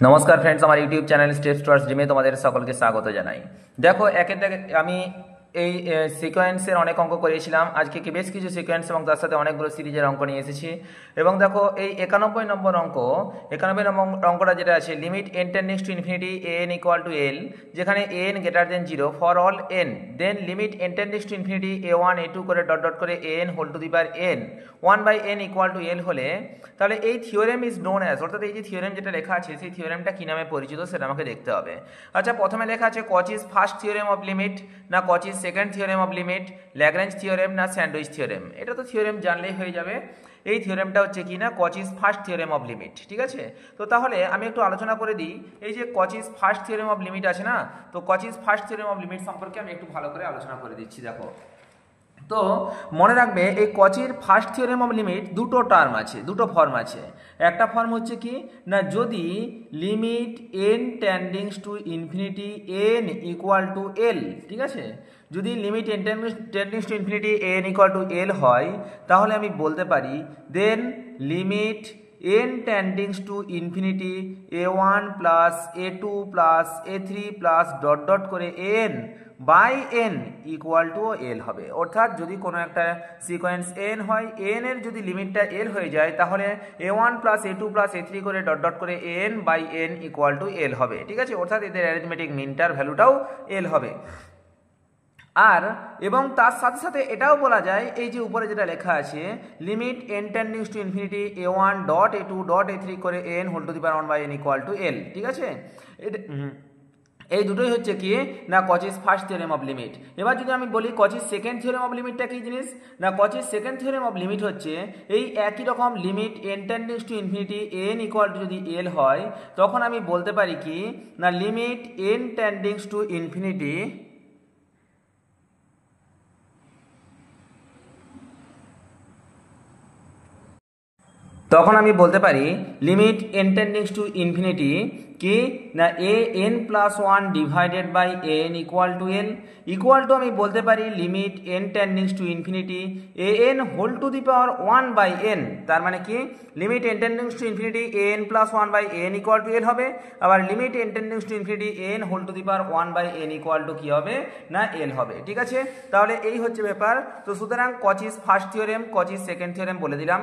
নমস্কার ফ্রেন্ডস, আমার YouTube channel steps towards ড্রিমে তোমাদের সকলকে স্বাগত জানাই। দেখো, একের থেকে আমি এই সিকোয়েন্সের অনেক অঙ্ক করেছিলাম। আজকে বেশ কিছু সিকোয়েন্স এবং তার সাথে অনেকগুলো সিরিজের অঙ্ক নিয়ে এসেছি। এবং দেখো, এই 91 নম্বর অঙ্কটা যেটা আছে, limit N tendings to infinity n equal to L, যেখানে n greater than 0 for all n, then limit N tendings to infinity a1 a2 করে ডট ডট করে n whole to the power n 1/n equal to L হলে, তাহলে এই theorem is known as, অর্থাৎ এই যে theorem যেটা লেখা আছে সেই থিওরেমটা কি নামে পরিচিত সেটা আমাকে দেখতে হবে। আচ্ছা, প্রথমে লেখা আছে Cauchy's first theorem of limit, না Cauchy's second theorem of limit, Lagrange theorem, না স্যান্ডউইচ থিওরেম। এটা তো থিওরেম জানলেই হয়ে যাবে। এই থিওরেমটা হচ্ছে কি না Cauchy's first theorem of limit. ঠিক আছে, তো তাহলে আমি একটু আলোচনা করে দিই। এই যে কচিস ফার্স্ট থিওরেম অফ লিমিট আছে না, তো কচিস ফার্স্ট থিওরেম অফ লিমিট সম্পর্কে আমি একটু ভালো করে আলোচনা করে দিচ্ছি। দেখো, তো মনে রাখবে এই কচির ফার্স্ট থিওরেম অফ লিমিট দুটো টার্ম আছে, দুটো ফর্ম আছে। একটা ফর্ম হচ্ছে কি না, যদি limit N tendings to infinity n equal to L, ঠিক আছে, যদি limit N tendings to infinity n equal to L হয়, তাহলে আমি বলতে পারি then limit N tendings to infinity a1 plus a2 plus a3 plus dot dot করে n by n equal to L হবে। অর্থাৎ যদি কোনো একটা সিকোয়েন্স এন হয়, এন এর যদি লিমিটটা এল হয়ে যায়, তাহলে a1 plus a2 plus a3 করে ডট ডট করে n by n equal to L হবে। ঠিক আছে, অর্থাৎ এদের অ্যারিথমেটিক মিনটার ভ্যালুটাও এল হবে। আর এবং তার সাথে সাথে এটাও বলা যায়, এই যে উপরে যেটা লেখা আছে limit N tendings to infinity a1 dot a2 dot a3 করে n whole to the power 1/n equal to L. ঠিক আছে, এই দুটোই হচ্ছে কি না Cauchy's first theorem of limit. এবার যদি আমি বলি কচিস সেকেন্ড থিওরেম অফ লিমিটটা কি জিনিস, না Cauchy's second theorem of limit হচ্ছে এই একই রকম limit N tendings to infinity n equal to যদি এল হয়, তখন আমি বলতে পারি কি না limit N tendings to infinity তখন আমি বলতে পারি limit N tendings to infinity কি না a n plus one divided by n equal to L equal to আমি বলতে পারি limit N tendings to infinity A n whole to the power 1/n। তার মানে কি limit N tendings to infinity A n plus 1/n equal to L হবে, আবার limit N tendings to infinity N whole to the power 1/n equal to কি হবে না এল হবে। ঠিক আছে, তাহলে এই হচ্ছে ব্যাপার। তো সুতরাং Cauchy's first theorem, Cauchy's second theorem বলে দিলাম।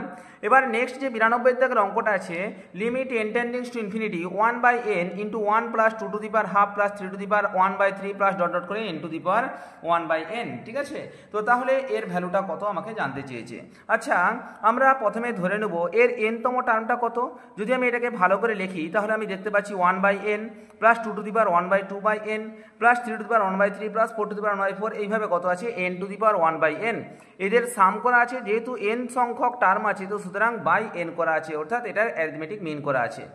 এবার নেক্সট যে 92 দাগের অঙ্কটা আছে, limit N tendings to infinity 1/n into 1 plus 2 to the power half plus 3 to the power 1/3 plus dot dot করে n to the power 1/n। ঠিক আছে, তো তাহলে এর ভ্যালুটা কত আমাকে জানতে চেয়েছে। আচ্ছা, আমরা প্রথমে ধরে নেব এর n তম টার্মটা কত। যদি আমি এটাকে ভালো করে লিখি, তাহলে আমি দেখতে পাচ্ছি 1/n plus 2 to the power 1/2/n plus 3 to the power 1/3 plus 4 to the power 1/4, এইভাবে কত আছে n to the power 1/n। এদের সাম করা আছে, যেহেতু n সংখ্যক টার্ম আছে তো সুতরাং বাই n করা আছে, অর্থাৎ এটার অ্যারিথমেটিক মিন করা আছে।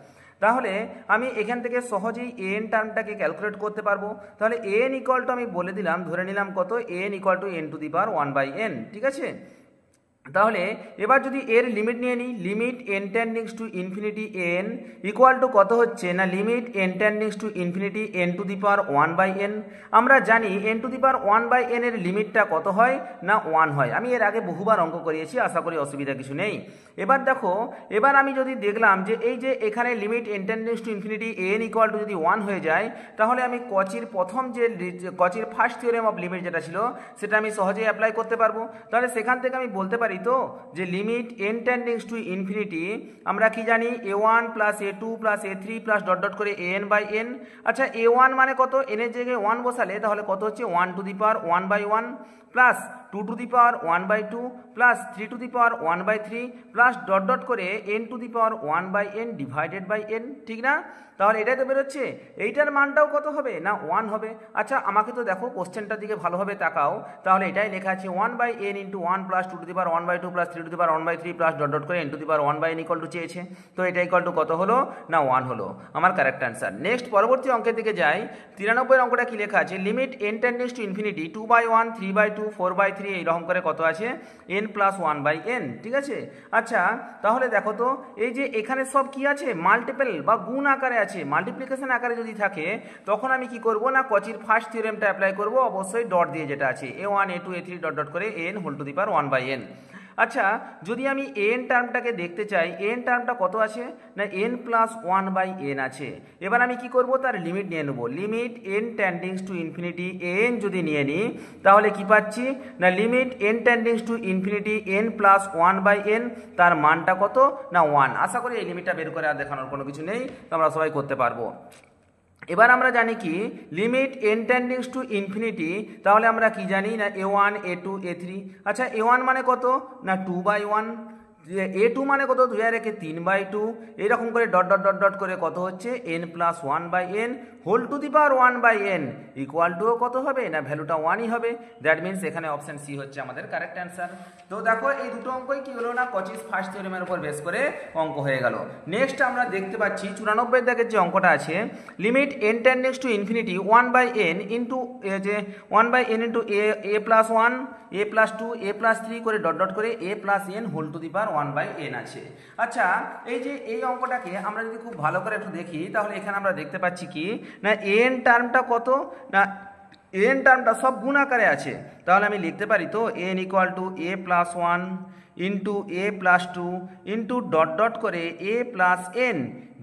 তাহলে আমি এখান থেকে সহজেই এন টার্মটাকে ক্যালকুলেট করতে পারবো। তাহলে এন ইকুয়াল টু আমি বলে দিলাম, ধরে নিলাম কত, N equal two n to the power 1/n। ঠিক আছে, তাহলে এবার যদি এর লিমিট নিয়ে নিই, limit N tendings to infinity n equal to কত হচ্ছে না limit N tendings to infinity n to the power 1/n। আমরা জানি N to the power 1/n এর লিমিটটা কত হয় না 1 হয়। আমি এর আগে বহুবার অঙ্ক করিয়েছি, আশা করি অসুবিধা কিছু নেই। এবার দেখো, এবার আমি যদি দেখলাম যে এই যে এখানে limit N tendings to infinity n equal to যদি 1 হয়ে যায়, তাহলে আমি কচির প্রথম যে কচির ফার্স্ট থিওরেম অফ লিমিট যেটা ছিল সেটা আমি সহজেই অ্যাপ্লাই করতে পারবো। তাহলে সেখান থেকে আমি বলতে পারি তো যে limit N tendings to infinity আমরা কি জানি a1 plus a2 plus a3 plus dot dot করে n বাই n। আচ্ছা, a1 মানে কত, n এর জায়গায় 1 বসালে তাহলে কত হচ্ছে 1 to the power 1/1 plus 2 to the power 1/2 plus 3 to the power 1/3 plus dot dot করে n to the power 1/n divided by n। ঠিক না, তাহলে এটাই তো বেরোচ্ছে। এইটার মানটাও কত হবে না 1 হবে। আচ্ছা, আমাকে তো দেখো কোশ্চেনটার দিকে ভালোভাবে তাকাও, তাহলে এটাই লেখা আছে 1/n into 1 plus 2 to the power 1/2 plus 3 to the power 1/3 plus dot dot করে n to the power 1/n equal two চেয়েছে। তো এটা ইকুয়াল টু কত হলো না 1 হলো, আমার কারেক্ট অ্যান্সার। নেক্সট পরবর্তী অঙ্কের দিকে যাই। 93 অঙ্কটা কি লেখা আছে, লিমিট n টেন্ডিংস টু ইনফিনিটি 2/1 3/2 4/3 এইরকম করে কত আছে n প্লাস 1/n। ঠিক আছে, আচ্ছা তাহলে দেখো তো এই যে এখানে সব কি আছে মাল্টিপল বা গুণ আকারে আছে, মাল্টিপ্লিকেশন আকারে যদি থাকে তখন আমি কি করব না কচির ফার্স্ট থিওরেমটা অ্যাপ্লাই করব, অবশ্যই ডট দিয়ে যেটা আছে a1 a2 a3 dot dot করে n whole to the power 1/n। আচ্ছা যদি আমি এন টার্মটাকে দেখতে চাই, এন টার্মটা কত আছে না n plus one by n আছে। এবার আমি কি করব, তার লিমিট নিয়ে নেব। Limit n টেন্ডিংস to infinity n যদি নিয়ে নিই তাহলে কি পাচ্ছি না limit n টেন্ডিংস to infinity n plus one by n, তার মানটা কত না 1। আশা করি এই লিমিটটা বের করে আর দেখানোর কোনো কিছু নেই, তোমরা সবাই করতে পারবো। এবার আমরা জানি কি লিমিট n টেন্ডিংস টু ইনফিনিটি, তাহলে আমরা কি জানি না a1 a2 a3। আচ্ছা a1 মানে কত না 2/1, a2 মানে কত 2 আর 1 3/2, এইরকম করে ডট ডট ডট ডট করে কত হচ্ছে n plus one by N whole to the power 1/n equal to কত হবে না ভ্যালুটা 1ই হবে। দ্যাট মিনস এখানে অপশন সি হচ্ছে আমাদের কারেক্ট অ্যান্সার। তো দেখো এই দুটো অঙ্কই কি হলো না কচিস ফার্স্ট থিওরেমের উপর বেস করে অঙ্ক হয়ে গেল। নেক্সট আমরা দেখতে পাচ্ছি 94 দাগের যে অঙ্কটা আছে, limit n টেন্ডিংস to infinity 1/n into যে 1/n into a plus 1 a plus 2 a plus 3 করে ডট ডট করে a plus n whole to the power 1/n আছে। আচ্ছা এই যে এই অঙ্কটাকে আমরা যদি খুব ভালো করে একটু দেখি তাহলে এখানে আমরা দেখতে পাচ্ছি কি না n টার্মটা কত না n টার্মটা সব গুণ আকারে আছে, তাহলে আমি লিখতে পারি তো n equal to a plus 1 into a plus 2 into dot dot করে a plus n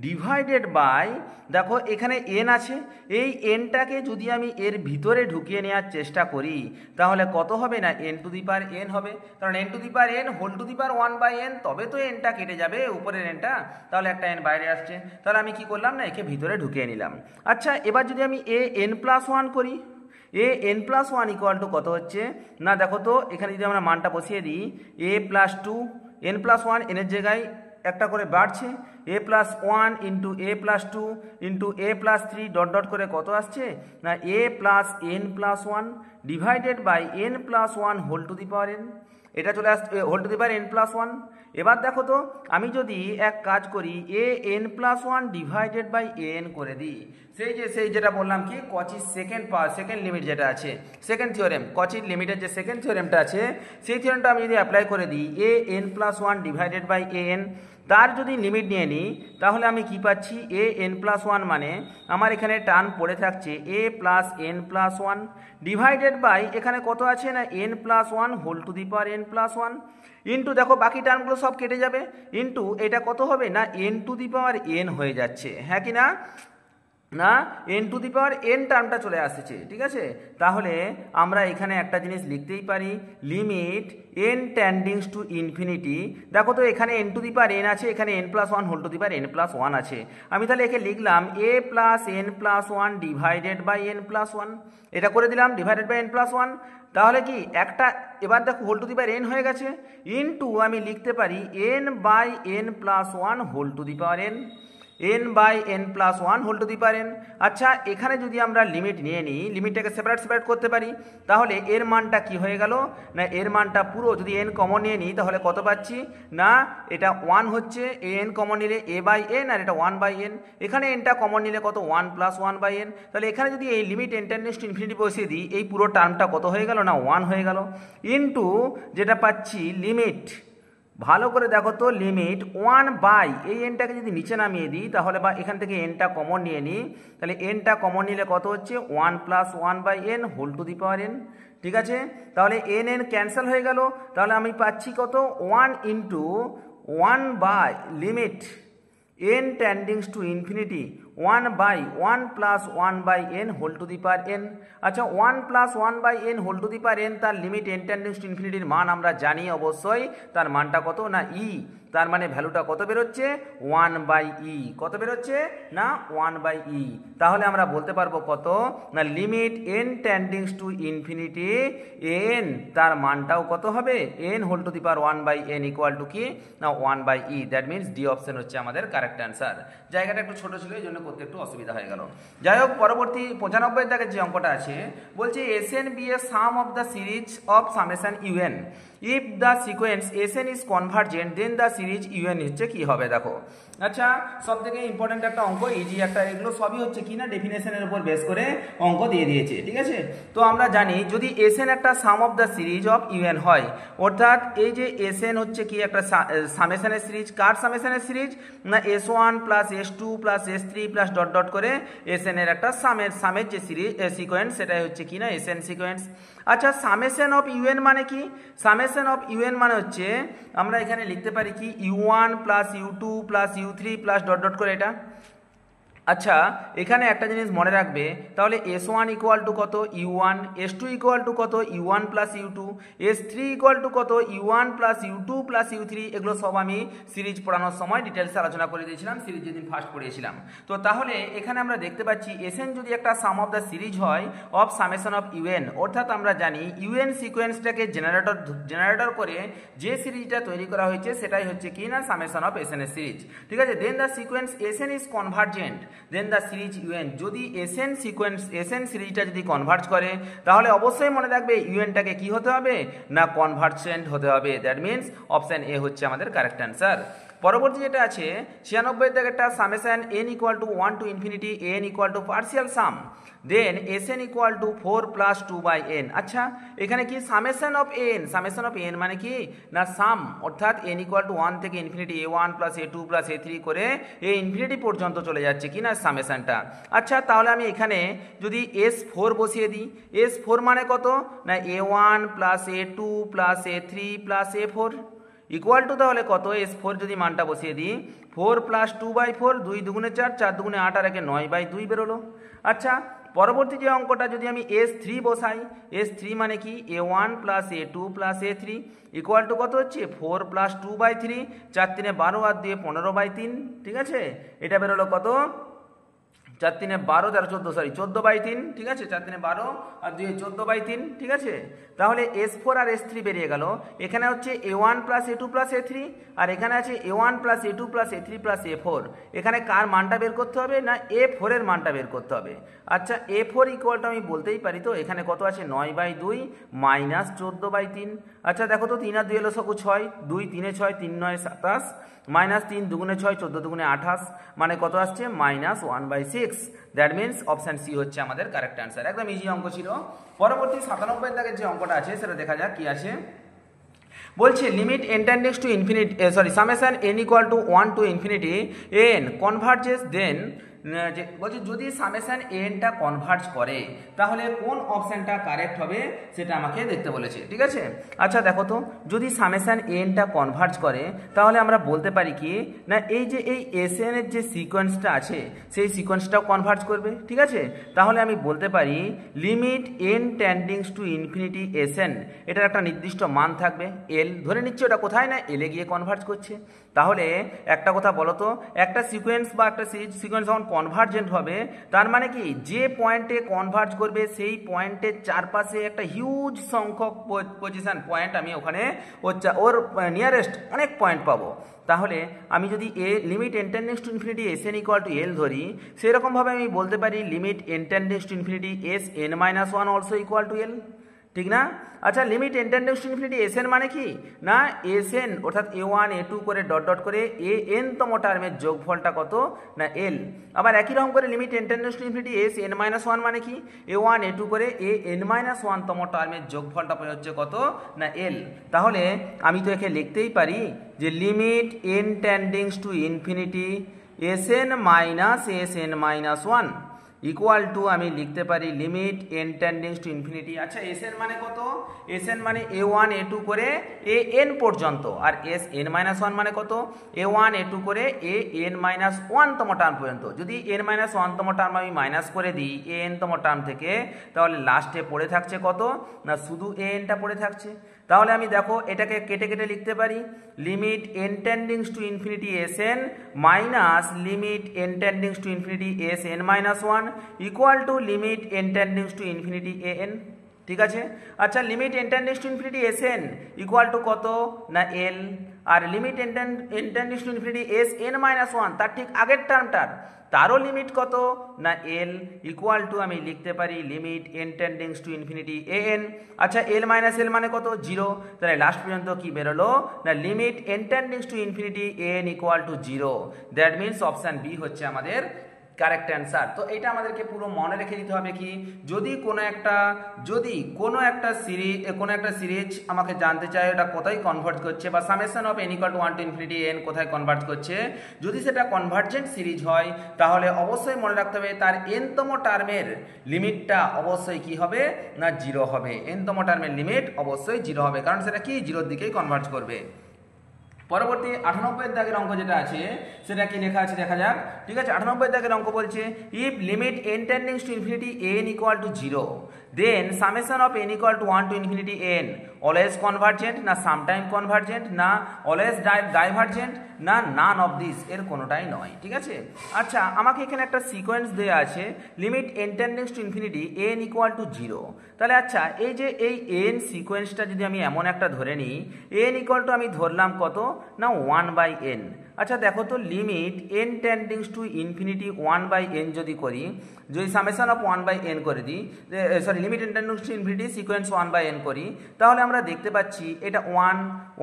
divided by, দেখো এখানে n আছে, এই nটাকে যদি আমি এর ভিতরে ঢুকিয়ে নেওয়ার চেষ্টা করি তাহলে কত হবে না n to the power n হবে, কারণ n to the power n whole to the power 1/n, তবে তো nটা কেটে যাবে উপরের nটা, তাহলে একটা n বাইরে আসছে, তাহলে আমি কি করলাম না একে ভিতরে ঢুকিয়ে নিলাম। আচ্ছা এবার যদি আমি n প্লাস 1 করি, n প্লাস 1 ইকুয়াল টু কত হচ্ছে না দেখো তো এখানে যদি আমরা মানটা বসিয়ে দিই a প্লাস 2 n প্লাস 1 এর জায়গায় একটা করে বাড়ছে, a plus 1 into a plus 2 into a plus 3 dot dot করে কত আসছে না a plus n plus 1 divided by n plus 1 whole to the power n, এটা চলে আসছে whole to the power n plus 1। এবার দেখো তো আমি যদি এক কাজ করি a n plus 1 divided by n করে দিই, সেই যেটা বললাম কি কচির সেকেন্ড লিমিট যেটা আছে সেকেন্ড থিওরেম, কচির লিমিটের যে সেকেন্ড থিওরেমটা আছে সেই থিওরেমটা আমি যদি অ্যাপ্লাই করে দিই a n plus 1 divided by an, তার যদি লিমিট নিয়ে নিই তাহলে আমি কি পাচ্ছি a n প্লাস 1 মানে আমার এখানে টার্ম পড়ে থাকছে a plus n plus 1 divided by এখানে কত আছে না n plus 1 whole to the power n plus 1 into দেখো বাকি টার্মগুলো সব কেটে যাবে, ইন্টু এটা কত হবে না n to the power n হয়ে যাচ্ছে, হ্যাঁ কি না না n to the power n টার্মটা চলে আসছে, ঠিক আছে। তাহলে আমরা এখানে একটা জিনিস লিখতেই পারি লিমিট n টেন্ডিংস টু ইনফিনিটি, দেখো তো এখানে n to the power n আছে, এখানে n plus 1 whole to the power n plus 1 আছে, আমি তাহলে একে লিখলাম a plus n plus 1 divided by n plus 1, এটা করে দিলাম ডিভাইডেড বাই n প্লাস 1, তাহলে কি একটা এবার দেখো whole to the power n হয়ে গেছে, ইন্টু আমি লিখতে পারি n বাই n plus 1 whole to the power n, n বাই n plus 1 whole to the power n। আচ্ছা এখানে যদি আমরা লিমিট নিয়ে নিই, লিমিটটাকে সেপারেট করতে পারি, তাহলে এর মানটা কি হয়ে গেল না এর মানটা পুরো যদি n কমন নিয়ে নিই তাহলে কত পাচ্ছি না এটা 1 হচ্ছে, n কমন নিলে a বাই n আর এটা 1/n, এখানে nটা কমন নিলে কত 1 প্লাস 1/n, তাহলে এখানে যদি এই limit n tendence to infinity বসিয়ে দিই এই পুরো টার্মটা কত হয়ে গেল না 1 হয়ে গেল, ইন্টু যেটা পাচ্ছি লিমিট, ভালো করে দেখো তো লিমিট 1 বাই এই nটাকে যদি নিচে নামিয়ে দিই তাহলে বা এখান থেকে nটা কমন নিয়ে নিই তাহলে nটা কমন নিলে কত হচ্ছে 1 plus 1/n whole to the power n, ঠিক আছে। তাহলে n ক্যান্সেল হয়ে গেল, তাহলে আমি পাচ্ছি কত 1 into 1 by limit n টেন্ডিংস to infinity 1 by 1 plus 1/n whole to the power n। আচ্ছা 1 plus 1/n whole to the power n তার লিমিট n টেন্ডিংস টু ইনফিনিটির মান আমরা জানি অবশ্যই, তার মানটা কত না e, তার মানে ভ্যালুটা কত বেরোচ্ছে 1/e, কত বেরোচ্ছে না 1/e, তাহলে আমরা বলতে পারবো কত না limit n টেন্ডিংস to infinity n তার মানটাও কত হবে n whole to the power 1/n equal to কি না 1/e, that means D option হচ্ছে আমাদের কারেক্ট অ্যান্সার। জায়গাটা একটু ছোট ছিল এই জন্য করতে একটু অসুবিধা হয়ে গেল। যাই হোক পরবর্তী 95 দাগের যে অঙ্কটা আছে বলছে Sn be a sum of the series of summation un, if the sequence Sn is convergent then the series un হচ্ছে কি হবে, দেখো আচ্ছা, সব থেকে ইম্পর্টেন্ট একটা অঙ্ক, ইজি একটা, এগুলো সবই হচ্ছে কি না ডেফিনেশনের উপর বেস করে অঙ্ক দিয়ে দিয়েছে, ঠিক আছে। তো আমরা জানি যদি এসএন একটা sum of the series of U N হয়, অর্থাৎ এই যে এসএন হচ্ছে কি একটা সামেশনের সিরিজ, কার সামেশনের সিরিজ না S1 plus S2 plus S3 plus dot dot করে এসএন এর একটা সামের যে সিরিজ সিকোয়েন্স, সেটাই হচ্ছে কি না এসএন সিকোয়েন্স। আচ্ছা, সামেশন অফ ইউএন মানে কি? সামেশন অফ ইউএন মানে হচ্ছে আমরা এখানে লিখতে পারি কি U1 plus U2 plus U3 plus dot dot করে এটা। আচ্ছা, এখানে একটা জিনিস মনে রাখবে, তাহলে S1 ইকুয়াল টু কত U1, S2 ইকুয়াল টু কত U1 plus U2, S3 equal to কত U1 plus U2 plus U3, এগুলো সব আমি সিরিজ পড়ানোর সময় ডিটেলসে আলোচনা করে দিয়েছিলাম, সিরিজ যেদিন ফার্স্ট পড়িয়েছিলাম। তো তাহলে এখানে আমরা দেখতে পাচ্ছি এসএন যদি একটা সাম অফ দ্য সিরিজ হয় অফ সামেশন অফ ইউএন, অর্থাৎ আমরা জানি ইউএন সিকোয়েন্সটাকে জেনারেটর করে যে সিরিজটা তৈরি করা হয়েছে সেটাই হচ্ছে কি না সামেশন অফ এসএন এর সিরিজ, ঠিক আছে। Then the sequence S N is convergent, then the series U N, যদি এসএন সিরিজটা যদি কনভার্জ করে তাহলে অবশ্যই মনে রাখবে ইউএনটাকে কি হতে হবে না কনভার্জেন্ট হতে হবে। দ্যাট মিনস অপশন এ হচ্ছে আমাদের কারেক্ট অ্যান্সার। পরবর্তী যেটা আছে 96 দাগেরটা summation n equal to 1 to infinity n equal to partial sum then Sn equal to 4 plus 2 by n। আচ্ছা, এখানে কি সামেশন অফ n মানে কি না সাম, অর্থাৎ n ইকুয়াল টু 1 থেকে infinity a1 plus a2 plus a3 করে এই ইনফিনিটি পর্যন্ত চলে যাচ্ছে কি না সামেশনটা। আচ্ছা, তাহলে আমি এখানে যদি S4 বসিয়ে দিই, S4 মানে কত না a1 plus a2 plus a3 plus a4 equal to তাহলে কত S4 যদি মানটা বসিয়ে দিই 4 প্লাস 2 বাই 4, 2 দুগুণে 4, 4 দুগুণে 8 আর একে 9 বাই 2 বেরোলো। আচ্ছা, পরবর্তী যে অঙ্কটা যদি আমি S3 বসাই, S3 মানে কি a1 plus a2 plus a3 equal to কত হচ্ছে 4 প্লাস 2 বাই 3, 4 3 12 আর 2 15 বাই 3, ঠিক আছে। এটা বেরোলো কত 4 3 12 13 14, সরি 14 বাই 3, ঠিক আছে। 4 3 12 আর 2 14 বাই 3, ঠিক আছে। তাহলে S4 আর S3 বেরিয়ে গেল, এখানে হচ্ছে a1 plus a2 plus a3 আর এখানে আছে a1 plus a2 plus a3 plus a4। এখানে কার মানটা বের করতে হবে না a4 এর মানটা বের করতে হবে। আচ্ছা, a4 ইকুয়ালটা আমি বলতেই পারি, তো এখানে কত আছে 9 বাই 2 মাইনাস 14 বাই 3। আচ্ছা দেখো তো 3 আর 2 হলো সকু 6, 2 3 6, 3 9 27 মাইনাস 3 দুগুণে 6, 14 দুগুণে 28, মানে কত আসছে minus 1/6। That means option C হচ্ছে আমাদের কারেক্ট অ্যান্সার। একদম ইজি অঙ্ক ছিল। পরবর্তী 97 দাগের যে অঙ্কটা আছে সেটা দেখা যাক কি আছে। বলছে limit n টেন্ডিংস to infinity summation n equal to 1 to infinity n converges then, বলছে যদি সামেশন এনটা কনভার্জ করে তাহলে কোন অপশনটা কারেক্ট হবে সেটা আমাকে দেখতে বলেছে, ঠিক আছে। আচ্ছা দেখো তো যদি সামেশন এনটা কনভার্জ করে তাহলে আমরা বলতে পারি কি না এই যে এই এসএন এর যে সিকোয়েন্সটা আছে সেই সিকোয়েন্সটাও কনভার্জ করবে, ঠিক আছে। তাহলে আমি বলতে পারি limit n টেন্ডিংস to infinity S N, এটার একটা নির্দিষ্ট মান থাকবে এল, ধরে নিচ্ছি ওটা কোথায় না এলে গিয়ে কনভার্জ করছে। তাহলে একটা কথা বলো তো, একটা সিকোয়েন্স বা একটা সিকোয়েন্স যখন কনভার্জেন্ট হবে তার মানে কি যে পয়েন্টে কনভার্জ করবে সেই পয়েন্টের চারপাশে একটা হিউজ সংখ্যক পজিশন পয়েন্ট আমি ওখানে ওর নিয়ারেস্ট অনেক পয়েন্ট পাবো। তাহলে আমি যদি limit n টেন্ডিংস to infinity Sn equal to L ধরি, সেরকমভাবে আমি বলতে পারি limit n টেন্ডিংস to infinity Sn-1 also equal to L, ঠিক না। আচ্ছা, limit n টেন্ডিংস to infinity Sn মানে কি না Sn অর্থাৎ a1 a2 করে ডট ডট করে an তম টার্মের যোগফলটা কত না L। আবার একই রকম করে limit n টেন্ডিংস to infinity Sn-1 মানে কি a1 a2 করে an-1 তম টার্মের যোগফলটা হচ্ছে কত না L। তাহলে আমি তো একে লিখতেই পারি যে limit n টেন্ডিংস to infinity Sn-1 equal to আমি লিখতে পারি লিমিট n টেন্ডিংস টু ইনফিনিটি। আচ্ছা, Sn মানে কত, Sn মানে a1 a2 করে an পর্যন্ত, আর Sn-1 মানে কত a1 a2 করে an-1 তম টার্ম পর্যন্ত। যদি n-1 তম টার্ম আমি মাইনাস করে দিই an তম টার্ম থেকে, তাহলে লাস্টে পড়ে থাকছে কত না শুধু anটা পড়ে থাকছে। তাহলে আমি দেখো এটাকে কেটে কেটে লিখতে পারি limit n টেন্ডিংস to infinity Sn minus limit n টেন্ডিংস to infinity Sn-1 equal to limit n টেন্ডিংস to infinity an, ঠিক আছে। আচ্ছা, limit n টেন্ডিংস to infinity Sn equal to কত না L, আর limit tendings to infinity S N minus one তার ঠিক আগের টার্মটার তারও লিমিট কত না এল ইকুয়াল টু আমি লিখতে পারি limit N tendings to infinity A N. আচ্ছা এল মাইনাস এল মানে কত জিরো, তাহলে লাস্ট পর্যন্ত কি বেরোলো না limit N tendings to infinity A N equal to zero. That means option B হচ্ছে আমাদের কারেক্ট অ্যান্সার। তো এটা আমাদেরকে পুরো মনে রেখে দিতে হবে কি যদি কোনো একটা সিরিজ আমাকে জানতে চায় ওটা কোথায় কনভার্ট করছে বা summation of n equal to 1 to infinity N কোথায় কনভার্ট করছে, যদি সেটা কনভার্জেন্ট সিরিজ হয় তাহলে অবশ্যই মনে রাখতে হবে তার এনতম টার্মের লিমিটটা অবশ্যই কি হবে না জিরো হবে। এনতম টার্মের লিমিট অবশ্যই জিরো হবে, কারণ সেটা কি জিরোর দিকেই কনভার্ট করবে। পরবর্তী 98 দাগের অঙ্ক যেটা আছে সেটা কি লেখা আছে দেখা যাক। ঠিক আছে, 98 দাগের অঙ্ক বলছে if limit n টেন্ডিংস to infinity n equal to 0 then summation of n equal to 1 to infinity n always convergent না সামটাইম কনভার্জেন্ট না অলওয়েজ ডাইভার্জেন্ট না নান অফ দিস, এর কোনোটাই নয়। ঠিক আছে, আচ্ছা আমাকে এখানে একটা সিকোয়েন্স দেওয়া আছে limit n টেন্ডিংস to infinity n equal to 0। তাহলে আচ্ছা এই যে এই n সিকোয়েন্সটা যদি আমি এমন একটা ধরে নিই n ইকুয়াল টু আমি ধরলাম কত না 1/n। আচ্ছা দেখো তো limit n টেন্ডিংস to infinity 1/n যদি করি, যদি সামেশন অফ 1/n করে দিই, sorry limit n টেন্ডিংস to infinity sequence 1/n করি, তাহলে আমরা দেখতে পাচ্ছি এটা 1,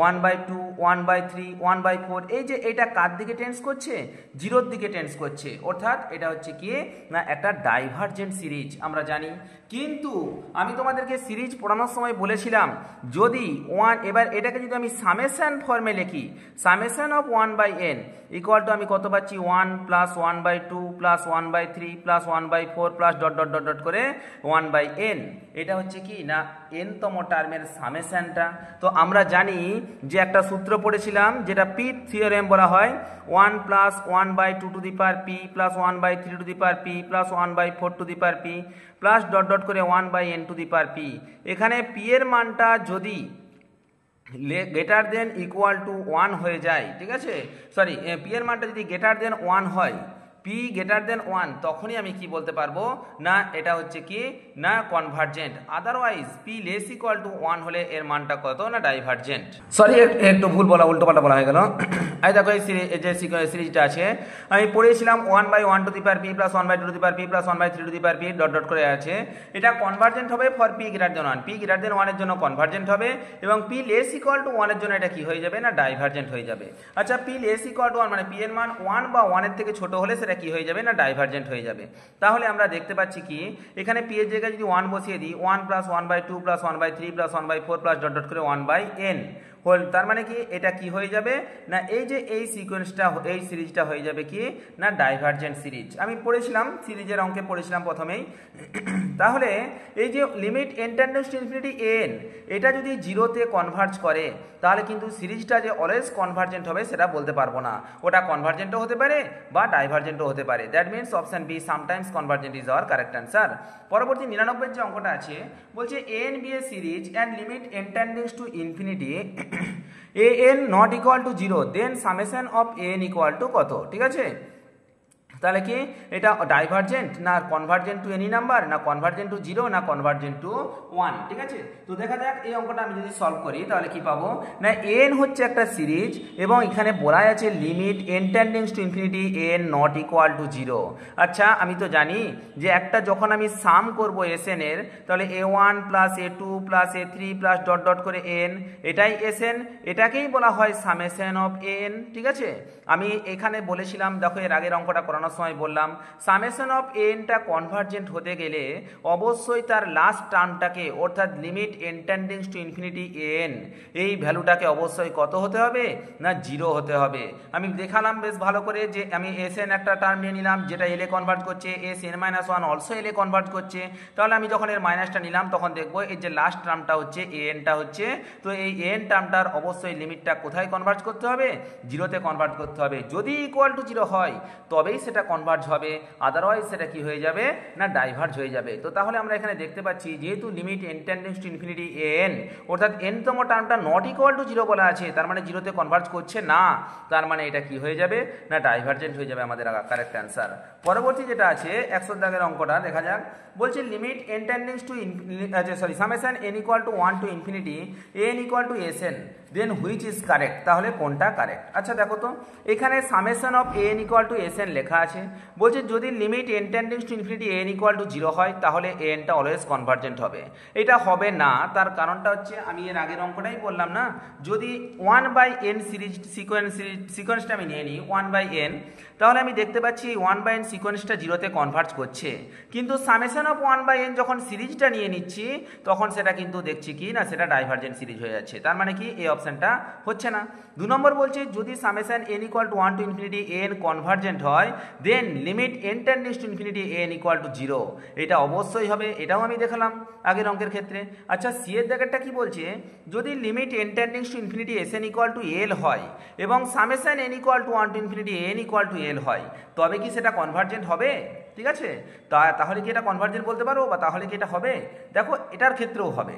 1/2, 1/3, 1/4, এই যে এটা কার দিকে টেন্স করছে জিরোর দিকে টেন্স করছে, অর্থাৎ এটা হচ্ছে কি না একটা ডাইভার্জেন্ট সিরিজ আমরা জানি। কিন্তু আমি তোমাদেরকে সিরিজ পড়ানোর সময় বলেছিলাম যদি এবার এটাকে যদি আমি সামেশন ফর্মে লিখি summation of 1/n equal to আমি কত পাচ্ছি 1 plus 1/2 plus 1/3 plus 1/4 plus dot dot dot dot করে 1/n, এটা হচ্ছে কি না nতম টার্মের সামেশনটা। তো আমরা জানি যে একটা সূত্র পড়েছিলাম যেটা পি থিওরেম বলা হয় 1 plus 1/2 to the power p plus 1/3 to the power p plus 1/4 to the power p plus dot dot করে 1/n to the power p। এখানে p এর মানটা যদি গ্রেটার দেন ইকুয়াল টু 1 হয়ে যায়, ঠিক আছে, সরি p এর মানটা যদি গ্রেটার দেন 1 হয়, p গ্রেটার দেন 1, তখনই আমি কি বলতে পারবো না এটা হচ্ছে কি না convergent. Otherwise p less equal to 1 হলে এর মানটা কত না ডাইভার্জেন্ট। সরি একটু ভুল বলা উল্টোপাল্টা বলা হয়ে গেল। এই দেখো এই যে সিরিজটা আছে আমি পড়েছিলাম 1/1 to the power p plus 1/2 to the power p plus 1/3 to the power p dot dot করে আছে, এটা কনভার্জেন্ট হবে for p greater than 1, p greater than 1 এর জন্য কনভার্জেন্ট হবে এবং p লেস ইকুয়াল টু 1 এর জন্য এটা কি হয়ে যাবে না ডাইভার্জেন্ট হয়ে যাবে। আচ্ছা p লেস ইকুয়াল টু 1 মানে p এর মান 1 বা 1 এর থেকে ছোট হলে সেটা কি হয়ে যাবে না ডাইভার্জেন্ট হয়ে যাবে। তাহলে আমরা দেখতে পাচ্ছি কি এখানে p এর জায়গায় যদি 1 বসিয়ে দিই 1 plus 1/2 plus 1/3 plus 1/4 plus dot dot করে 1/n হোল, তার মানে কি এটা কি হয়ে যাবে না এই যে এই সিকোয়েন্সটা এই সিরিজটা হয়ে যাবে কি না ডাইভার্জেন্ট সিরিজ। আমি পড়েছিলাম সিরিজের অঙ্কে পড়েছিলাম প্রথমেই। তাহলে এই যে limit n tendence to infinity n এটা যদি জিরোতে কনভার্জ করে তাহলে কিন্তু সিরিজটা যে অলওয়েজ কনভার্জেন্ট হবে সেটা বলতে পারবো না, ওটা কনভার্জেন্টও হতে পারে বা ডাইভার্জেন্টও হতে পারে। That means option B sometimes convergent is our correct answer. পরবর্তী 99 যে অঙ্কটা আছে বলছে n B a series and limit n tendence to infinity an not equal to 0 then summation of n equal to কত। ঠিক আছে, তাহলে কি এটা ডাইভার্জেন্ট না কনভার্জেন্ট টু এনি নাম্বার না কনভার্জেন্ট টু 0 না কনভার্জেন্ট টু 1। ঠিক আছে, তো দেখা যাক এই অঙ্কটা আমি যদি সলভ করি তাহলে কি পাবো না n হচ্ছে একটা সিরিজ এবং এখানে বলা আছে limit n tendence to infinity n not equal to 0। আচ্ছা আমি তো জানি যে একটা যখন আমি সাম করব sn এর তাহলে a1 plus a2 plus a3 plus dot dot করে n এটাই sn, এটাকেই বলা হয় সামেশন অফ n। ঠিক আছে, আমি এখানে বলেছিলাম দেখো এর আগের অঙ্কটা করানোর সময় বললাম সামেশন অফ nটা কনভার্জেন্ট হতে গেলে অবশ্যই তার লাস্ট টার্মটাকে অর্থাৎ limit n tendence to infinity n এই ভ্যালুটাকে অবশ্যই কত হতে হবে না 0 হতে হবে। আমি দেখালাম বেশ ভালো করে যে আমি sn একটা টার্ম নিয়ে নিলাম যেটা l এ কনভার্ট করছে, sn-1 অলসো l এ কনভার্ট করছে, তাহলে আমি যখন এর মাইনাসটা নিলাম তখন দেখবো এই যে লাস্ট টার্মটা হচ্ছে nটা হচ্ছে, তো এই n টার্মটার অবশ্যই লিমিটটা কোথায় কনভার্ট করতে হবে 0 তে কনভার্ট করতে হবে। যদি ইকুয়াল টু 0 হয় তবেই সেটা সেটা কনভার্জ হবে, আদারওয়াইজ সেটা কি হয়ে যাবে না ডাইভার্জ হয়ে যাবে। তো তাহলে আমরা এখানে দেখতে পাচ্ছি যেহেতু limit n টেন্ডিংস to infinity N অর্থাৎ n তম টার্মটা নট ইকুয়াল টু 0 বলা আছে, তার মানে 0তে কনভার্জ করছে না, তার মানে এটা কি হয়ে যাবে না ডাইভার্জেন্ট হয়ে যাবে আমাদের কারেক্ট অ্যান্সার। পরবর্তী যেটা আছে 100 দাগের অঙ্কটা দেখা যাক, বলছে limit n টেন্ডিংস to summation n equal to 1 to infinity n equal to sn then which is correct, তাহলে কোনটা কারেক্ট। আচ্ছা দেখো তো এখানে summation of n equal to sn লেখা আছে, বলছে যদি limit n টেন্ডিংস to infinity n equal to 0 হয় তাহলে nটা অলওয়েজ কনভার্জেন্ট হবে। এটা হবে না, তার কারণটা হচ্ছে আমি এর আগের অঙ্কটাই বললাম না, যদি 1/n সিকোয়েন্সটা আমি নিয়ে নিই 1/n, তাহলে আমি দেখতে পাচ্ছি 1/n সিকোয়েন্সটা 0তে কনভার্জ করছে, কিন্তু সামেশন অফ 1/n যখন সিরিজটা নিয়ে নিচ্ছি তখন সেটা কিন্তু দেখছি কি না সেটা ডাইভার্জেন্ট সিরিজ হয়ে যাচ্ছে, তার মানে কি এই অপশনটা হচ্ছে না। 2 নম্বর বলছে যদি summation n equal to 1 to infinity n convergent হয় then limit n টেন্ডিংস to infinity n equal to 0, এটা অবশ্যই হবে, এটাও আমি দেখালাম আগের অঙ্কের ক্ষেত্রে। আচ্ছা সি এর জায়গাটা কি বলছে, যদি limit n টেন্ডিংস to infinity sn equal to l হয় এবং summation n equal to 1 to infinity n equal to l হয় তবে কি সেটা কনভার্জেন্ট হবে, ঠিক আছে। তাহলে কি এটা কনভার্জেন্ট বলতে পারবো, বা তাহলে কি এটা হবে, দেখো এটার ক্ষেত্রেও হবে।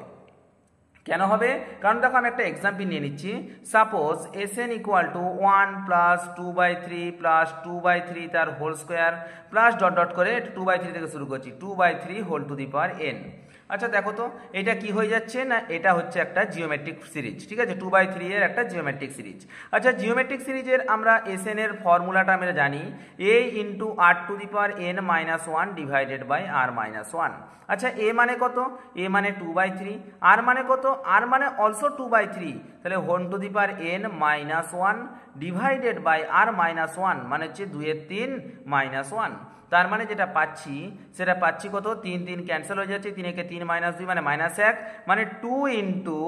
কেন হবে, কারণ দেখো আমি একটা এক্সাম্পল নিয়ে নিচ্ছি, suppose sn equal to 1 plus 2/3 plus 2/3 তার whole square plus dot dot করে 2/3 থেকে শুরু করছি 2/3 whole to the power n। আচ্ছা দেখো তো এটা কি হয়ে যাচ্ছে না এটা হচ্ছে একটা জিওমেট্রিক সিরিজ, ঠিক আছে, 2/3 এর একটা জিওমেট্রিক সিরিজ। আচ্ছা জিওমেট্রিক সিরিজের আমরা sn এর ফর্মুলাটা আমরা জানি a into r to the power n minus 1 divided by r minus 1। আচ্ছা a মানে কত, a মানে 2/3, r মানে কত, r মানে অলসো 2/3, তাহলে 1 to the power n minus 1 divided by r minus 1 মানে হচ্ছে 2/3 মাইনাস 1। তার মানে যেটা পাচ্ছি সেটা পাচ্ছি কত, 3 3 ক্যান্সেল হয়ে যাচ্ছে, 3 একে 3 মাইনাস 2 মানে মাইনাস 1, মানে 2 into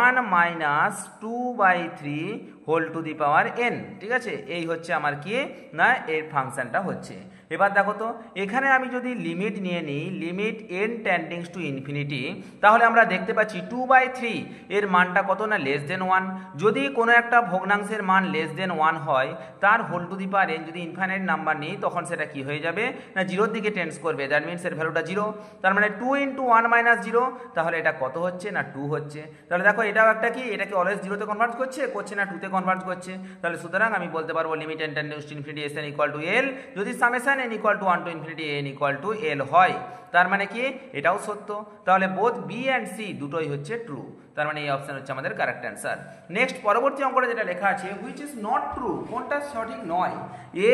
1 minus 2/3 whole to the power n, ঠিক আছে, এই হচ্ছে আমার কি না এর ফাংশনটা হচ্ছে। এবার দেখো তো এখানে আমি যদি লিমিট নিয়ে নিই লিমিট n টেন্ডিংস টু ইনফিনিটি, তাহলে আমরা দেখতে পাচ্ছি 2/3 এর মানটা কত না লেস দেন 1, যদি কোনো একটা ভগ্নাংশের মান লেস দেন 1 হয় তার whole to the power n যদি ইনফাইনাইট নাম্বার নিই তখন সেটা কি হয়ে যাবে না 0 দিকে টেন্ডস করবে, দ্যাট মিনস এর ভ্যালুটা 0, তার মানে 2 ইন্টু 1 মাইনাস 0, তাহলে এটা কত হচ্ছে না 2 হচ্ছে। তাহলে দেখো এটাও একটা কি, এটাকে অলওয়েজ 0তে কনভার্ট করছে না 2তে কনভার্ট করছে, তাহলে সুতরাং আমি বলতে পারবো limit n টেন্ডিংস to infinity sn equal to l যদি summation n equal to 1 to infinity n equal to l হয়, তার মানে কি এটাও সত্য, তাহলে বোথ বি অ্যান্ড সি দুটোই হচ্ছে ট্রু, তার মানে এই অপশন হচ্ছে আমাদের কারেক্ট অ্যান্সার। নেক্সট পরবর্তী অঙ্কটা যেটা লেখা আছে হুইচ ইজ নট ট্রু, কোনটা সঠিক নয়,